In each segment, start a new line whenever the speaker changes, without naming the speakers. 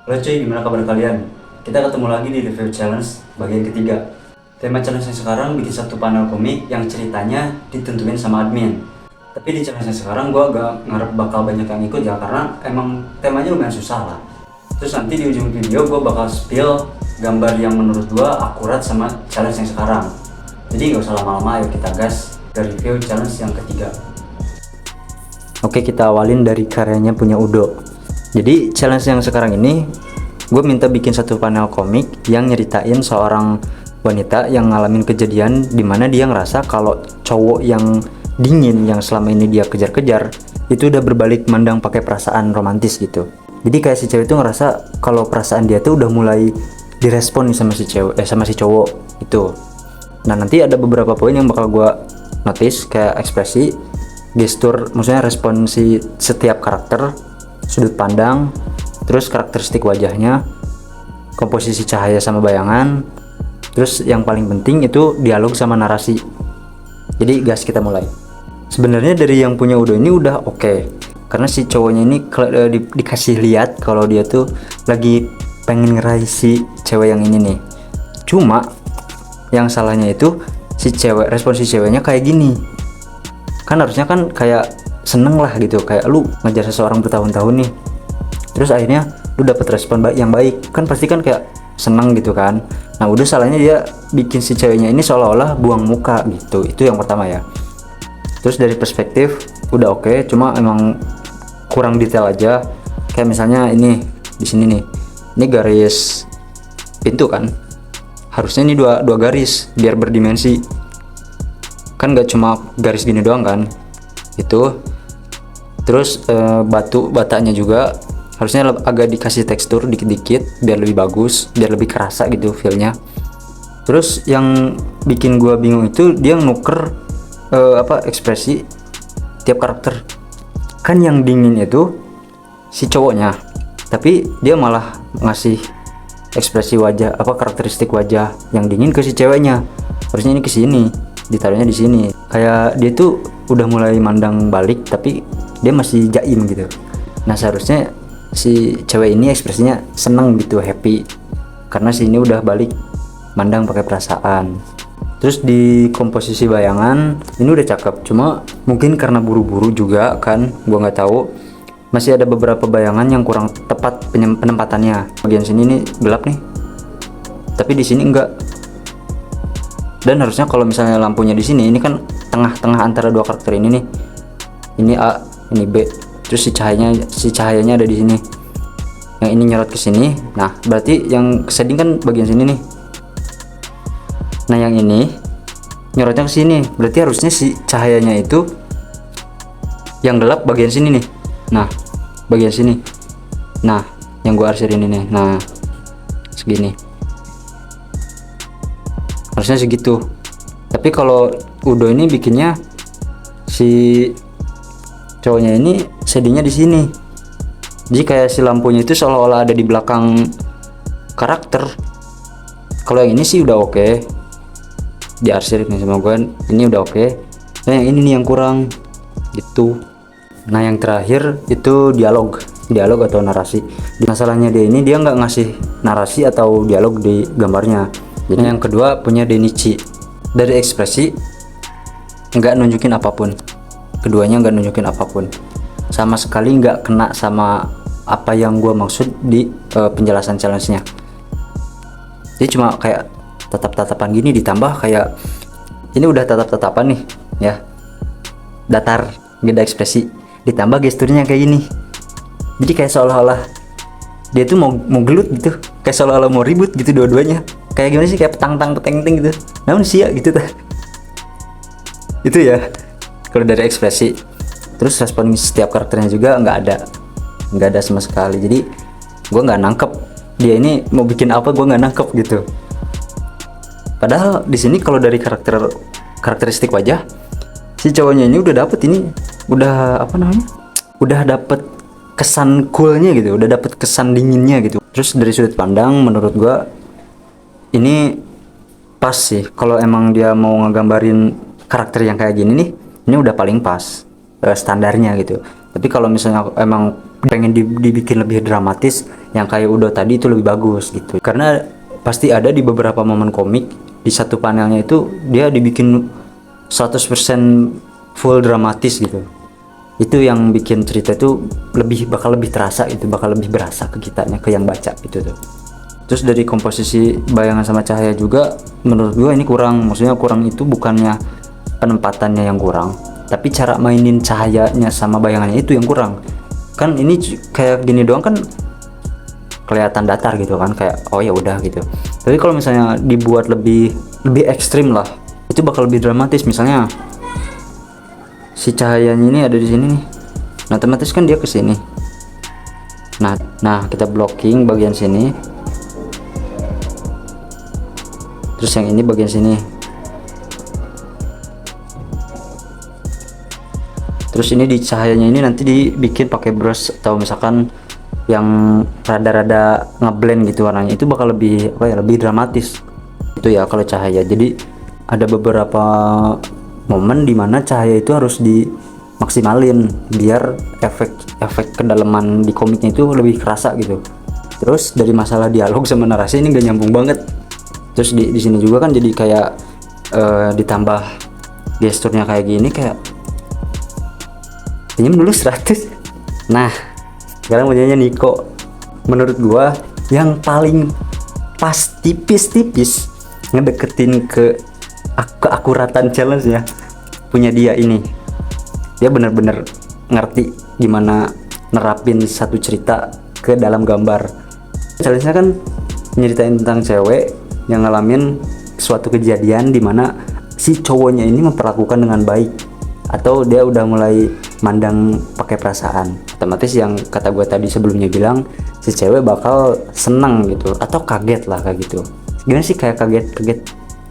Halo cuy, gimana kabar kalian? Kita ketemu lagi di review challenge bagian ketiga. Tema challenge yang sekarang bikin satu panel komik yang ceritanya ditentuin sama admin. Tapi di challenge yang sekarang gue agak ngarep bakal banyak yang ikut ya, karena emang temanya lumayan susah lah. Terus nanti di ujung video gue bakal spill gambar yang menurut gue akurat sama challenge yang sekarang. Jadi gak usah lama-lama, ayo kita gas ke review challenge yang ketiga. Oke, kita awalin dari karyanya punya Udo. Jadi challenge yang sekarang ini gue minta bikin satu panel komik yang nyeritain seorang wanita yang ngalamin kejadian dimana dia ngerasa kalau cowok yang dingin yang selama ini dia kejar-kejar itu udah berbalik mandang pakai perasaan romantis gitu. Jadi kayak si cewek itu ngerasa kalau perasaan dia tuh udah mulai direspon nih sama si cewek sama si cowok itu. Nah, nanti ada beberapa poin yang bakal gue notice kayak ekspresi, gestur, maksudnya respon si setiap karakter, sudut pandang, terus karakteristik wajahnya, komposisi cahaya sama bayangan, terus yang paling penting itu dialog sama narasi. Jadi gas, kita mulai. Sebenarnya dari yang punya Udo ini udah oke, karena si cowoknya ini dikasih lihat kalau dia tuh lagi pengen ngeraih si cewek yang ini nih. Cuma yang salahnya itu si cewek, respon si ceweknya kayak gini. Kan harusnya kan kayak seneng lah gitu, kayak lu ngejar seseorang bertahun-tahun nih, terus akhirnya lu dapet respon yang baik, kan pasti kan kayak seneng gitu kan. Nah, udah salahnya dia bikin si ceweknya ini seolah-olah buang muka gitu. Itu yang pertama ya. Terus dari perspektif udah oke, cuma emang kurang detail aja. Kayak misalnya ini di sini nih, ini garis pintu kan, harusnya ini dua garis biar berdimensi, kan gak cuma garis gini doang kan itu. Terus batanya juga harusnya agak dikasih tekstur dikit-dikit biar lebih bagus, biar lebih kerasa gitu feelnya. Terus yang bikin gua bingung itu dia nuker ekspresi tiap karakter. Kan yang dingin itu si cowoknya, tapi dia malah ngasih ekspresi wajah, karakteristik wajah yang dingin ke si ceweknya. Harusnya ini ke sini, ditaruhnya di sini. Kayak dia tuh udah mulai mandang balik tapi dia masih jaim gitu. Nah, seharusnya si cewek ini ekspresinya seneng gitu, happy, karena si ini udah balik mandang pakai perasaan. Terus di komposisi bayangan ini udah cakep, cuma mungkin karena buru-buru juga kan, gua nggak tahu, masih ada beberapa bayangan yang kurang tepat penempatannya. Bagian sini nih gelap nih, tapi di sini enggak. Dan harusnya kalau misalnya lampunya di sini, ini kan tengah-tengah antara dua karakter ini nih, ini A, ini B, terus si cahayanya ada di sini, yang ini nyorot ke sini. Nah, berarti yang shading kan bagian sini nih. Nah, yang ini nyorotnya ke sini, berarti harusnya si cahayanya itu yang gelap bagian sini nih. Nah, bagian sini. Nah, yang gua arsir ini nih. Nah, segini. Harusnya segitu. Tapi kalau Udo ini bikinnya si cowoknya ini shadingnya di sini. Jadi kayak si lampunya itu seolah-olah ada di belakang karakter. Kalau yang ini sih udah oke. Diarsir nih sama gue, ini udah oke. Nah, yang ini nih yang kurang gitu. Nah, yang terakhir itu dialog atau narasi. Masalahnya dia nggak ngasih narasi atau dialog di gambarnya. Jadi yang kedua punya Denichi, dari ekspresi nggak nunjukin apapun. Keduanya nggak nunjukin apapun, sama sekali nggak kena sama apa yang gue maksud di penjelasan challenge-nya. Jadi cuma kayak tatap-tatapan gini, ditambah kayak ini udah tatap-tatapan nih ya, datar, nggak ada ekspresi, ditambah gesturnya kayak gini. Jadi kayak seolah-olah dia tuh mau gelut gitu, kayak seolah-olah mau ribut gitu dua-duanya. Kayak gimana sih, kayak petang-peteng gitu, namun sia gitu tuh. Itu ya kalau dari ekspresi. Terus respon setiap karakternya juga nggak ada sama sekali. Jadi gue nggak nangkep dia ini mau bikin apa, gue nggak nangkep gitu. Padahal di sini kalau dari karakteristik wajah si cowoknya ini udah dapet ini, udah udah dapet kesan coolnya gitu, udah dapet kesan dinginnya gitu. Terus dari sudut pandang menurut gue ini pas sih. Kalau emang dia mau ngegambarin karakter yang kayak gini nih, ini udah paling pas standarnya gitu. Tapi kalau misalnya emang pengen dibikin lebih dramatis, yang kayak Udo tadi itu lebih bagus gitu. Karena pasti ada di beberapa momen komik di satu panelnya itu dia dibikin 100% full dramatis gitu. Itu yang bikin cerita itu bakal lebih terasa gitu, bakal lebih berasa ke kitanya, ke yang baca gitu tuh. Terus dari komposisi bayangan sama cahaya juga menurut gue ini kurang. Maksudnya kurang itu bukannya penempatannya yang kurang, tapi cara mainin cahayanya sama bayangannya itu yang kurang. Kan ini kayak gini doang kan kelihatan datar gitu kan, kayak oh ya udah gitu. Tapi kalau misalnya dibuat lebih ekstrim lah, itu bakal lebih dramatis. Misalnya si cahayanya ini ada di sini nih, nah otomatis kan dia ke sini. Nah kita blocking bagian sini, terus yang ini bagian sini, terus ini di cahayanya ini nanti dibikin pakai brush atau misalkan yang rada-rada ngeblend gitu warnanya, itu bakal lebih lebih dramatis itu ya kalau cahaya. Jadi ada beberapa momen dimana cahaya itu harus dimaksimalin biar efek kedalaman di komiknya itu lebih kerasa gitu. Terus dari masalah dialog sama narasi ini gak nyambung banget. Terus di sini juga kan jadi kayak ditambah gesturnya kayak gini, kayak senyum dulu 100. Nah sekarang punyanya Nico. Menurut gua yang paling pas tipis-tipis ngedeketin ke keakuratan challenge ya punya dia ini. Dia bener-bener ngerti gimana nerapin satu cerita ke dalam gambar. Challenge-nya kan nyeritain tentang cewek yang ngalamin suatu kejadian dimana si cowoknya ini memperlakukan dengan baik, atau dia udah mulai mandang pakai perasaan. Otomatis yang kata gue tadi sebelumnya bilang, si cewek bakal seneng gitu atau kaget lah kayak gitu. Gimana sih, kayak kaget,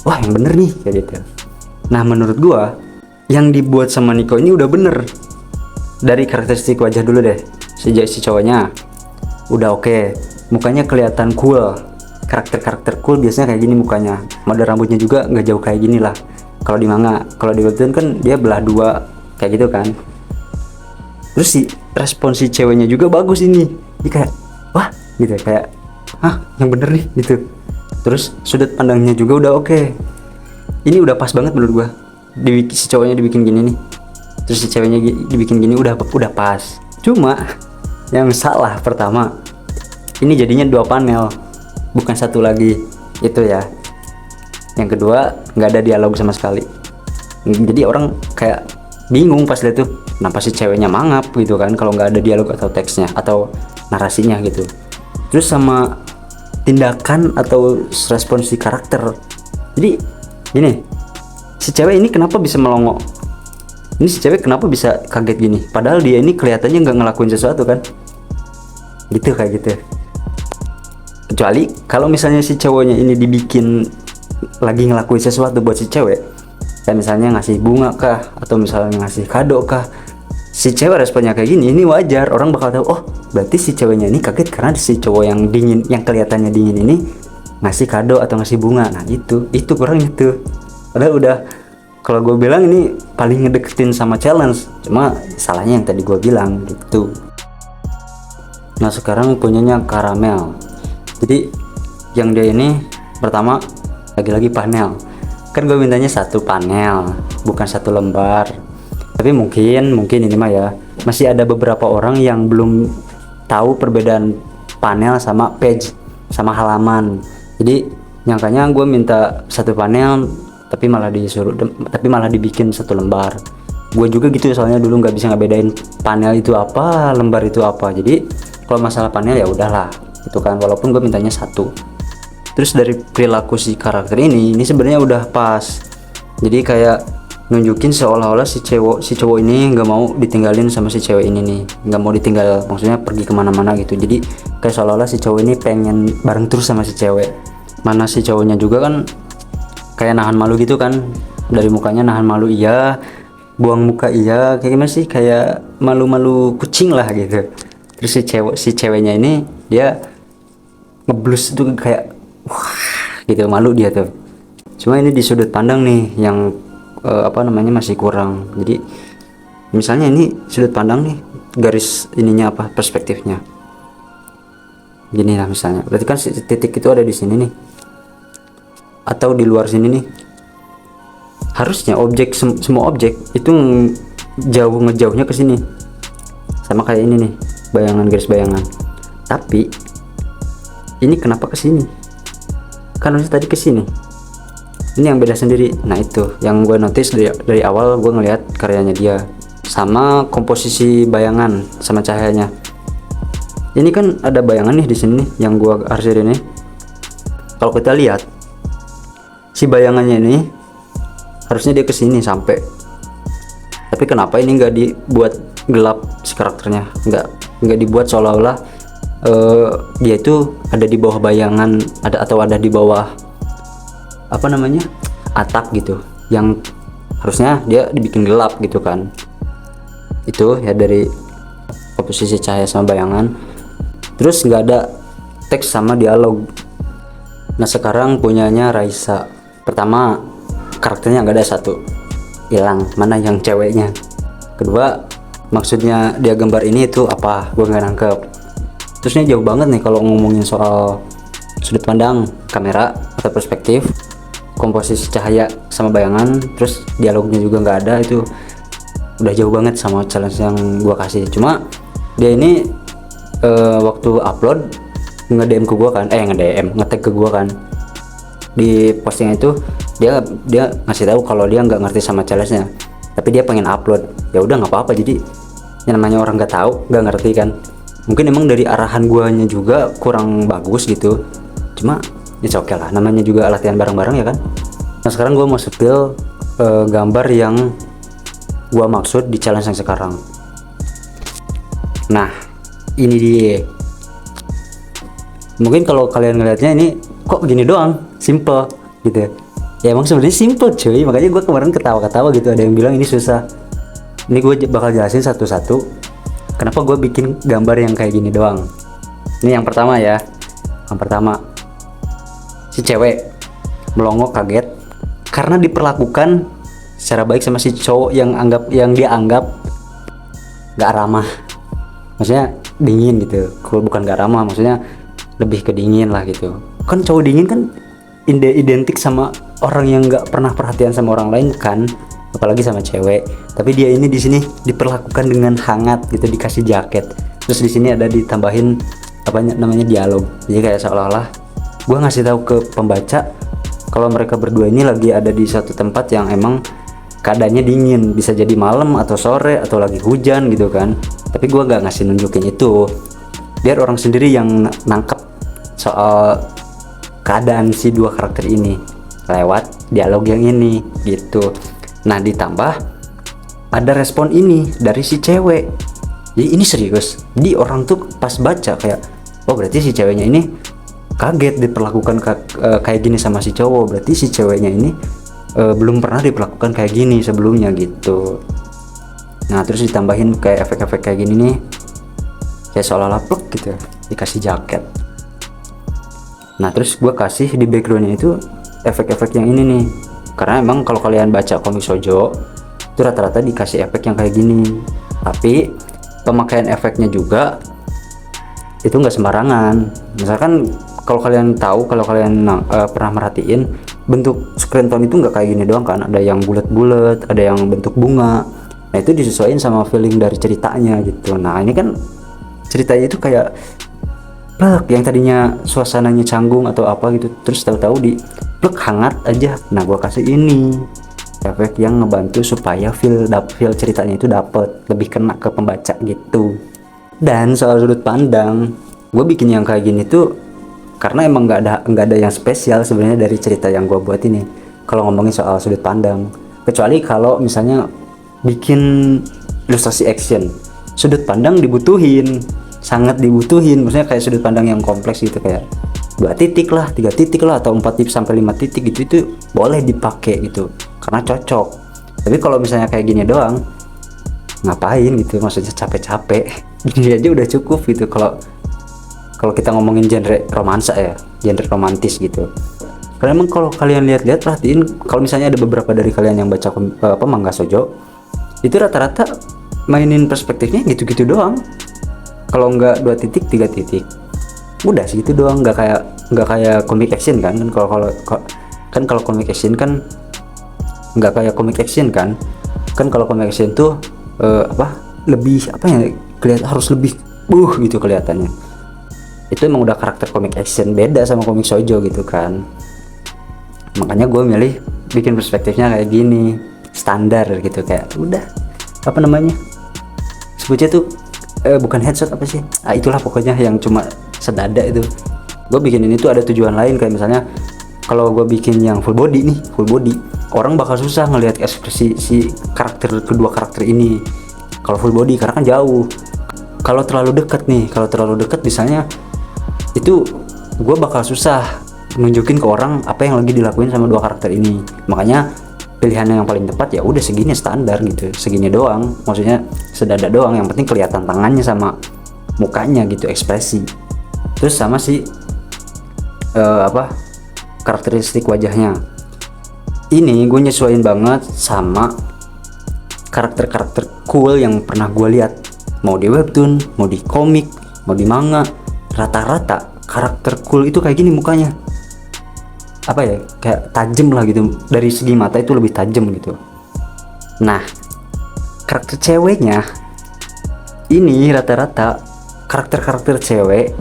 wah yang bener nih kayak gitu. Nah menurut gue yang dibuat sama Nico ini udah bener. Dari karakteristik wajah dulu deh, si cowoknya udah oke. Mukanya kelihatan cool, karakter cool biasanya kayak gini mukanya. Model rambutnya juga nggak jauh kayak gini lah kalau di manga. Kalau di webtoon kan dia belah dua kayak gitu kan. Terus respon si ceweknya juga bagus ini. Dia kayak wah gitu, kayak yang bener nih gitu. Terus sudut pandangnya juga udah oke. Ini udah pas banget menurut gua. Si cowoknya dibikin gini nih, terus si ceweknya dibikin gini udah pas. Cuma yang salah pertama, ini jadinya 2 panel bukan 1 lagi itu ya. Yang kedua nggak ada dialog sama sekali. Jadi orang kayak bingung pas lihat tuh, kenapa si ceweknya mangap gitu kan kalau nggak ada dialog atau teksnya atau narasinya gitu. Terus sama tindakan atau respons si karakter. Jadi gini, si cewek ini kenapa bisa melongo? Ini si cewek kenapa bisa kaget gini? Padahal dia ini kelihatannya nggak ngelakuin sesuatu kan? Gitu kayak gitu. Kecuali kalau misalnya si cowoknya ini dibikin lagi ngelakuin sesuatu buat si cewek, kayak misalnya ngasih bunga kah, atau misalnya ngasih kado kah, si cewek responnya kayak gini, ini wajar. Orang bakal tahu, oh berarti si ceweknya ini kaget karena si cowok yang dingin, yang kelihatannya dingin ini ngasih kado atau ngasih bunga. Nah itu kurang itu. Padahal udah, kalau gue bilang ini paling ngedeketin sama challenge, cuma salahnya yang tadi gue bilang gitu. Nah sekarang punyanya Karamel. Jadi yang dia ini pertama lagi-lagi panel. Kan gue mintanya 1 panel, bukan 1 lembar. Tapi mungkin ini mah ya, masih ada beberapa orang yang belum tahu perbedaan panel sama page, sama halaman. Jadi nyangkanya gue minta 1 panel, tapi malah dibikin 1 lembar. Gue juga gitu, soalnya dulu nggak bisa ngebedain panel itu apa, lembar itu apa. Jadi kalau masalah panel ya udahlah itu kan, walaupun gue mintanya 1. Terus dari perilaku si karakter ini sebenarnya udah pas. Jadi kayak nunjukin seolah-olah si cowok ini nggak mau ditinggalin sama si cewek ini nih, nggak mau ditinggal, maksudnya pergi kemana-mana gitu. Jadi kayak seolah-olah si cowok ini pengen bareng terus sama si cewek. Mana si cowoknya juga kan kayak nahan malu gitu kan, dari mukanya nahan malu iya, buang muka iya, kayak gimana sih, kayak malu-malu kucing lah gitu. Terus si ceweknya ini dia ngeblus itu kayak wah gitu, malu dia tuh. Cuma ini di sudut pandang nih yang masih kurang. Jadi misalnya ini sudut pandang nih,
garis ininya apa, perspektifnya. Gini lah misalnya, berarti kan si titik itu ada di sini nih, atau di luar sini nih. Harusnya objek semua objek itu ngejauhnya ke sini, sama kayak ini nih, bayangan, garis bayangan. Tapi ini kenapa ke sini? Kan harusnya tadi ke sini. Ini yang beda sendiri. Nah itu yang gue notice dari awal gue ngelihat karyanya dia, sama komposisi bayangan sama cahayanya. Ini kan ada bayangan nih di sini nih, yang gue arsir ini. Kalau kita lihat si bayangannya ini harusnya dia kesini sampai, tapi kenapa ini nggak dibuat gelap si karakternya, nggak dibuat seolah-olah dia itu ada di bawah bayangan, atau ada di bawah apa namanya, atap gitu, yang harusnya dia dibikin gelap gitu kan. Itu ya dari komposisi cahaya sama bayangan. Terus nggak ada teks sama dialog. Nah sekarang punyanya Raisa. Pertama, karakternya nggak ada satu, hilang. Mana yang ceweknya? Kedua, maksudnya dia gambar ini itu apa? Gue nggak nangkep. Terusnya jauh banget nih kalau ngomongin soal sudut pandang, kamera atau perspektif, komposisi cahaya sama bayangan, terus dialognya juga nggak ada. Itu udah jauh banget sama challenge yang gue kasih. Cuma dia ini waktu upload nge-DM ke gue kan, nge-tag ke gue kan di posting itu, dia ngasih tahu kalau dia nggak ngerti sama challenge-nya, tapi dia pengen upload. Ya udah nggak apa-apa, jadi yang namanya orang nggak tahu nggak ngerti kan, mungkin emang dari arahan guanya juga kurang bagus gitu, cuma ya oke lah, namanya juga latihan bareng-bareng ya kan. Nah sekarang gue mau spill gambar yang gua maksud di challenge yang sekarang. Nah ini dia. Mungkin kalau kalian ngelihatnya ini kok gini doang, simple gitu ya, emang sebenarnya simple cuy, makanya gue kemarin ketawa-ketawa gitu. Ada yang bilang ini susah. Ini gue bakal jelasin satu-satu kenapa gue bikin gambar yang kayak gini doang. Ini yang pertama ya. Yang pertama, si cewek melongo kaget karena diperlakukan secara baik sama si cowok yang dia anggap gak ramah. Maksudnya dingin gitu. Bukan gak ramah, maksudnya lebih ke dingin lah gitu. Kan cowok dingin kan identik sama orang yang gak pernah perhatian sama orang lain kan, apalagi sama cewek. Tapi dia ini di sini diperlakukan dengan hangat gitu, dikasih jaket. Terus di sini ada ditambahin apa namanya, dialog. Jadi kayak seolah-olah gue ngasih tahu ke pembaca kalau mereka berdua ini lagi ada di satu tempat yang emang keadaannya dingin, bisa jadi malam atau sore atau lagi hujan gitu kan. Tapi gue gak ngasih nunjukin itu, biar orang sendiri yang nangkep soal keadaan si dua karakter ini lewat dialog yang ini gitu. Nah ditambah ada respon ini dari si cewek, jadi ini serius. Jadi orang tuh pas baca kayak, oh berarti si ceweknya ini kaget diperlakukan kayak gini sama si cowok, berarti si ceweknya ini belum pernah diperlakukan kayak gini sebelumnya gitu. Nah terus ditambahin kayak efek-efek kayak gini nih, kayak seolah-olah pluk gitu dikasih jaket. Nah terus gue kasih di backgroundnya itu efek-efek yang ini nih, karena emang kalau kalian baca komik shoujo itu rata-rata dikasih efek yang kayak gini. Tapi pemakaian efeknya juga itu nggak sembarangan. Misalkan kalau kalian tahu, kalau kalian pernah merhatiin, bentuk screen tone itu nggak kayak gini doang kan, ada yang bulat-bulat, ada yang bentuk bunga. Nah itu disesuaikan sama feeling dari ceritanya gitu. Nah ini kan ceritanya itu kayak yang tadinya suasananya canggung atau apa gitu, terus tahu-tahu di hangat aja. Nah gua kasih ini efek yang ngebantu supaya feel ceritanya itu dapet, lebih kena ke pembaca gitu. Dan soal sudut pandang, gue bikin yang kayak gini tuh karena emang nggak ada yang spesial sebenarnya dari cerita yang gue buat ini. Kalau ngomongin soal sudut pandang, kecuali kalau misalnya bikin ilustrasi action, sudut pandang dibutuhin, sangat dibutuhin. Maksudnya kayak sudut pandang yang kompleks gitu, kayak 2 titik lah, 3 titik lah, atau 4 titik sampai 5 titik gitu, itu boleh dipakai gitu karena cocok. Tapi kalau misalnya kayak gini doang, ngapain gitu, maksudnya capek-capek. Gini aja udah cukup gitu. Kalau kita ngomongin genre romansa ya, genre romantis gitu. Karena emang kalau kalian lihat-lihat, perhatiin, kalau misalnya ada beberapa dari kalian yang baca manga shoujo, itu rata-rata mainin perspektifnya gitu-gitu doang. Kalau nggak 2 titik 3 titik udah segitu doang, nggak kayak comic action kan. Kalau comic action kan nggak kayak comic action kan kalau comic action tuh lebih harus lebih gitu kelihatannya. Itu emang udah karakter comic action, beda sama comic shoujo gitu kan. Makanya gue milih bikin perspektifnya kayak gini, standar gitu, kayak udah sebutnya tuh bukan headshot apa sih, itulah pokoknya yang cuma sedada itu. Gue bikin ini tuh ada tujuan lain, kayak misalnya kalau gue bikin yang full body, orang bakal susah ngelihat ekspresi si kedua karakter ini kalau full body, karena kan jauh. Kalau terlalu dekat misalnya, itu gue bakal susah nunjukin ke orang apa yang lagi dilakuin sama dua karakter ini. Makanya pilihannya yang paling tepat ya udah segini, standar gitu, segini doang, maksudnya sedada doang, yang penting kelihatan tangannya sama mukanya gitu, ekspresi. Terus sama si karakteristik wajahnya ini gue nyesuaiin banget sama karakter-karakter cool yang pernah gue lihat, mau di webtoon, mau di komik, mau di manga. Rata-rata karakter cool itu kayak gini mukanya, kayak tajam lah gitu, dari segi mata itu lebih tajam gitu. Nah, karakter ceweknya ini rata-rata karakter cewek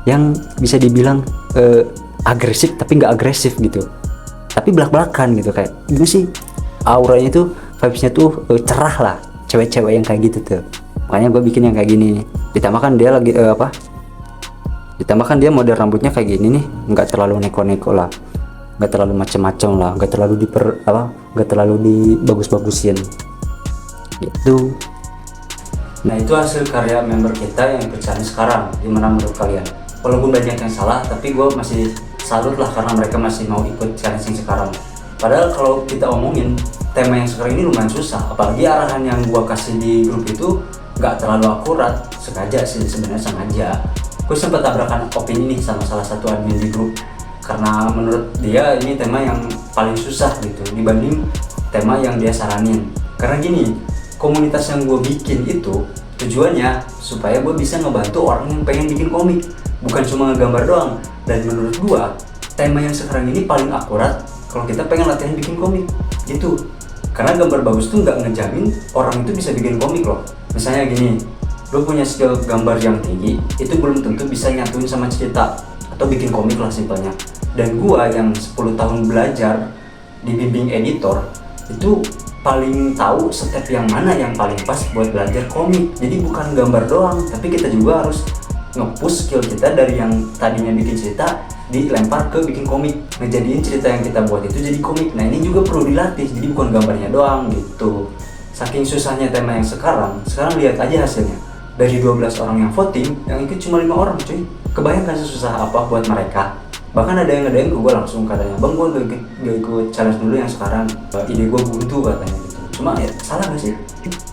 yang bisa dibilang agresif tapi nggak agresif gitu, tapi belak-belakan gitu, kayak gimana sih, auranya tuh, vibesnya tuh cerah lah, cewek-cewek yang kayak gitu tuh. Makanya gue bikin yang kayak gini. Ditambahkan dia model rambutnya kayak gini nih, nggak terlalu neko-neko lah, nggak terlalu macem-macem lah, nggak terlalu dibagus-bagusin gitu.
Nah, itu hasil karya member kita yang ikut challenge sekarang. Gimana menurut kalian? Walaupun banyak yang salah, tapi gue masih salut lah karena mereka masih mau ikut challenge yang sekarang. Padahal kalau kita omongin tema yang sekarang ini lumayan susah, apalagi arahan yang gue kasih di grup itu nggak terlalu akurat. Sengaja sih, sebenarnya sengaja. Gue sempat tabrakan opini nih sama salah satu admin di grup, karena menurut dia ini tema yang paling susah gitu dibanding tema yang dia saranin. Karena gini, komunitas yang gue bikin itu tujuannya supaya gue bisa ngebantu orang yang pengen bikin komik, bukan cuma ngegambar doang. Dan menurut gue tema yang sekarang ini paling akurat kalau kita pengen latihan bikin komik gitu. Karena gambar bagus tuh nggak ngejamin orang itu bisa bikin komik loh. Misalnya gini, lo punya skill gambar yang tinggi, itu belum tentu bisa nyatuin sama cerita atau bikin komik lah simpelnya. Dan gue yang 10 tahun belajar dibimbing editor, itu paling tahu step yang mana yang paling pas buat belajar komik. Jadi bukan gambar doang, tapi kita juga harus nge-push skill kita dari yang tadinya bikin cerita dilempar ke bikin komik, ngejadiin cerita yang kita buat itu jadi komik. Nah, ini juga perlu dilatih, jadi bukan gambarnya doang gitu. Saking susahnya tema yang sekarang lihat aja hasilnya. Dari 12 orang yang voting, yang ikut cuma 5 orang cuy. Kebayangkan sesusah apa buat mereka. Bahkan ada yang ke gue langsung, katanya, "Bang, gue gak ikut challenge dulu yang sekarang, ide gue buntu," katanya gitu. Cuma ya salah gak sih?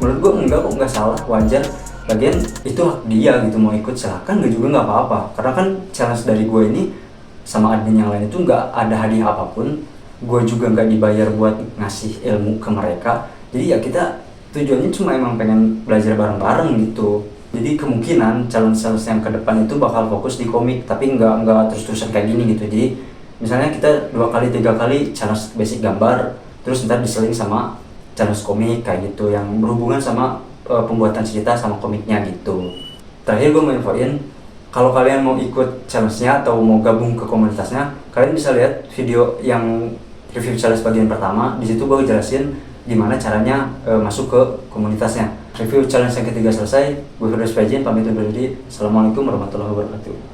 Menurut gue enggak salah, wajar. Lagian itu hak dia gitu, mau ikut silahkan, juga gak apa-apa. Karena kan challenge dari gue ini sama admin yang lain itu nggak ada hadiah apapun. Gue juga nggak dibayar buat ngasih ilmu ke mereka. Jadi ya kita tujuannya cuma emang pengen belajar bareng-bareng gitu. Jadi kemungkinan challenge yang ke depan itu bakal fokus di komik, tapi nggak terus-terusan kayak gini gitu. Jadi misalnya kita 2 kali 3 kali challenge basic gambar, terus ntar diseling sama challenge komik kayak gitu, yang berhubungan sama pembuatan cerita sama komiknya gitu. Terakhir gue mau infoin, kalau kalian mau ikut challenge-nya atau mau gabung ke komunitasnya, kalian bisa lihat video yang review challenge bagian pertama. Di situ gue jelasin gimana caranya masuk ke komunitasnya. Review challenge yang ketiga selesai, gue Firdaus Fajin pamit undur diri. Assalamualaikum warahmatullahi wabarakatuh.